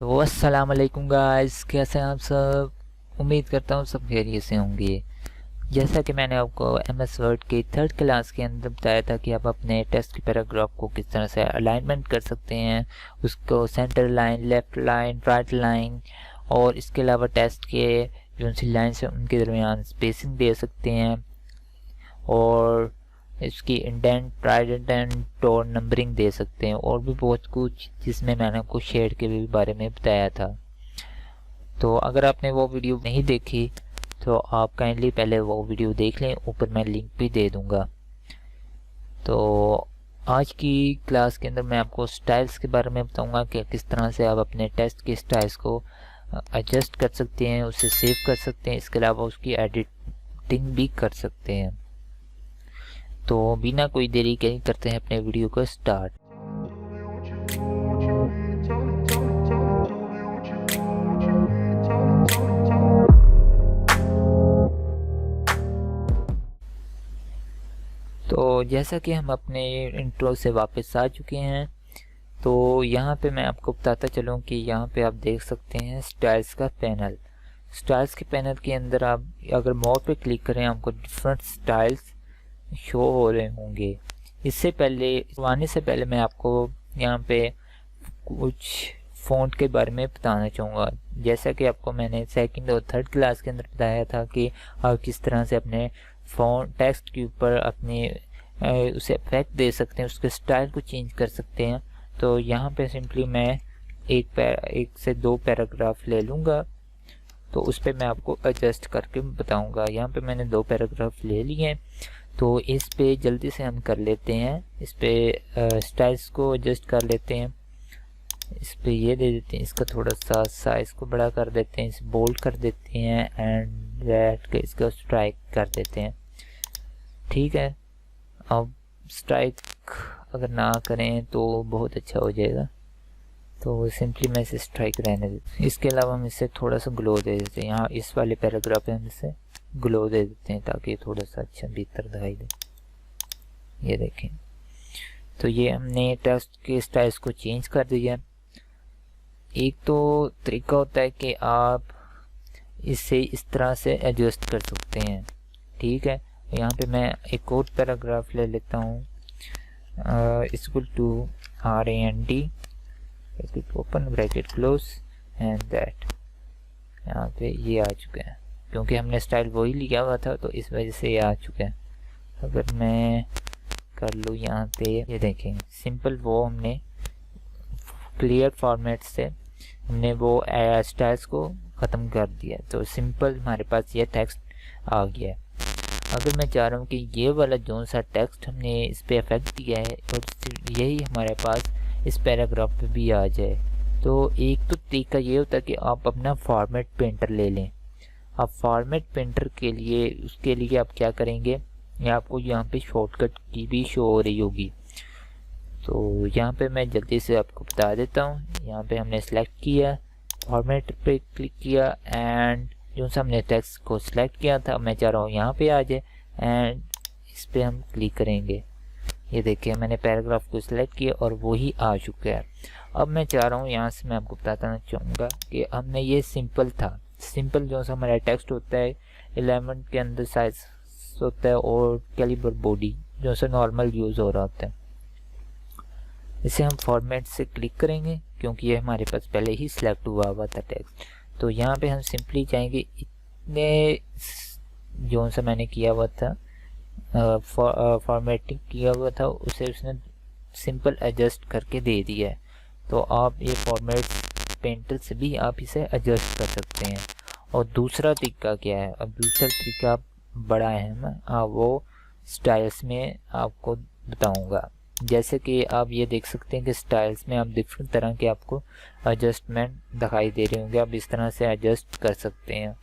तो अस्सलाम वालेकुम गाइस, कैसे हैं आप सब। उम्मीद करता हूँ सब खैरियत से होंगे। जैसा कि मैंने आपको एमएस वर्ड की थर्ड क्लास के अंदर बताया था कि आप अपने टेक्स्ट के पैराग्राफ को किस तरह से अलाइनमेंट कर सकते हैं, उसको centre line, left line, right line, और इसके अलावा टेक्स्ट के जो सी लाइन्स हैं उनके दरमियान स्पेसिंग दे सकते हैं, और इसकी इंडेंट, राइट इंडेंट और नंबरिंग दे सकते हैं, और भी बहुत कुछ जिसमें मैंने आपको शेड के भी बारे में बताया था। तो अगर आपने वो वीडियो नहीं देखी तो आप काइंडली पहले वो वीडियो देख लें, ऊपर मैं लिंक भी दे दूंगा। तो आज की क्लास के अंदर मैं आपको स्टाइल्स के बारे में बताऊंगा कि किस तरह से आप अपने टेक्स्ट के स्टाइल्स को एडजस्ट कर सकते हैं, उसे सेव कर सकते हैं, इसके अलावा उसकी एडिटिंग भी कर सकते हैं। तो बिना कोई देरी के करते हैं अपने वीडियो को स्टार्ट। तो जैसा कि हम अपने इंट्रो से वापस आ चुके हैं, तो यहाँ पे मैं आपको बताता चलूँ कि यहाँ पे आप देख सकते हैं स्टाइल्स का पैनल। स्टाइल्स के पैनल के अंदर आप अगर मोर पे क्लिक करें, आपको डिफरेंट स्टाइल्स शो हो रहे होंगे। इससे पहले आने से पहले मैं आपको यहाँ पे कुछ फ़ॉन्ट के बारे में बताना चाहूँगा। जैसा कि आपको मैंने सेकंड और थर्ड क्लास के अंदर बताया था कि आप किस तरह से अपने फ़ॉन्ट टेक्स्ट के ऊपर अपने उसे इफेक्ट दे सकते हैं, उसके स्टाइल को चेंज कर सकते हैं। तो यहाँ पे सिंपली मैं एक से दो पैराग्राफ ले लूँगा, तो उस पर मैं आपको एडजस्ट करके बताऊँगा। यहाँ पे मैंने दो पैराग्राफ ले लिए हैं, तो इस पे जल्दी से हम कर लेते हैं। इस पे स्टाइल्स को एडजस्ट कर लेते हैं। इस पे ये दे देते हैं, इसका थोड़ा सा साइज को बड़ा कर देते हैं, इसे बोल्ड कर देते हैं, एंड रेड के इसका स्ट्राइक कर देते हैं। ठीक है, अब स्ट्राइक अगर ना करें तो बहुत अच्छा हो जाएगा, तो सिंपली मैं इसे स्ट्राइक रहने देता हूँ। इसके अलावा हम इसे थोड़ा सा ग्लो दे देते हैं। यहाँ इस वाले पैराग्राफ में हम इसे ग्लो दे देते हैं ताकि थोड़ा सा अच्छा भीतर दिखाई दे। ये देखें, तो ये हमने टेक्स्ट के स्टाइल्स को चेंज कर दिया। एक तो तरीका होता है कि आप इसे इस तरह से एडजस्ट कर सकते हैं। ठीक है, यहाँ पे मैं एक और पैराग्राफ ले लेता हूँ, equal to RAND open bracket close and that. यहाँ पे ये आ चुका है, क्योंकि हमने स्टाइल वही लिया हुआ था तो इस वजह से ये आ चुका है। अगर मैं कर लूँ यहाँ पे, ये देखें सिंपल, वो हमने क्लियर फॉर्मेट से हमने वो स्टाइल्स को ख़त्म कर दिया, तो सिंपल हमारे पास ये टेक्स्ट आ गया है। अगर मैं चाह रहा हूँ कि ये वाला जो सा टेक्स्ट हमने इस पे इफेक्ट दिया है और यही हमारे पास इस पैराग्राफ पे भी आ जाए, तो एक तो तरीका ये होता है कि आप अपना फॉर्मेट पेंटर ले लें। अब फॉर्मेट पेंटर के लिए, उसके लिए आप क्या करेंगे, या आपको यहाँ पे शॉर्टकट की भी शो हो रही होगी, तो यहाँ पे मैं जल्दी से आपको बता देता हूँ। यहाँ पे हमने सेलेक्ट किया, फॉर्मेट पे क्लिक किया, एंड जो सा हमने टेक्स्ट को सिलेक्ट किया था मैं चाह रहा हूँ यहाँ पे आ जाए, एंड इस पे हम क्लिक करेंगे। ये देखिए मैंने पैराग्राफ को सिलेक्ट किया और वो ही आ चुका है। अब मैं चाह रहा हूँ, यहाँ से मैं आपको बताना चाहूँगा कि हमने ये सिंपल था, सिंपल जो सा हमारा टेक्स्ट होता है 11 के अंदर साइज होता है, और कैलिबर बॉडी जो सा नॉर्मल यूज़ हो रहा होता है। इसे हम फॉर्मेट से क्लिक करेंगे क्योंकि ये हमारे पास पहले ही सिलेक्ट हुआ था टेक्स्ट। तो यहाँ पे हम सिंपली जाएंगे, इतने जो सा मैंने किया हुआ था फॉर्मेटिंग किया हुआ था उसे उसने सिंपल एडजस्ट करके दे दिया है। तो आप ये फॉर्मेट पेंटर से भी आप इसे एडजस्ट कर सकते हैं। और दूसरा तरीका क्या है, अब दूसरा तरीका बड़ा अहम है, वो स्टाइल्स में आपको बताऊंगा। जैसे कि आप ये देख सकते हैं कि स्टाइल्स में आप डिफरेंट तरह के आपको एडजस्टमेंट दिखाई दे रहे होंगे, आप इस तरह से एडजस्ट कर सकते हैं।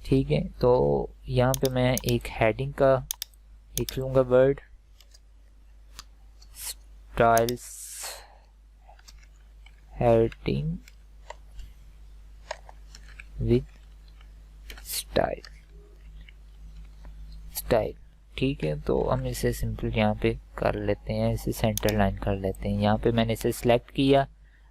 ठीक है, तो यहाँ पे मैं एक हेडिंग का लिख लूँगा, word styles heading with style. ठीक है, तो हम इसे सिंपल यहाँ पे कर लेते हैं, इसे सेंटर लाइन कर लेते हैं। यहाँ पे मैंने इसे सिलेक्ट किया,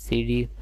CD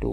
2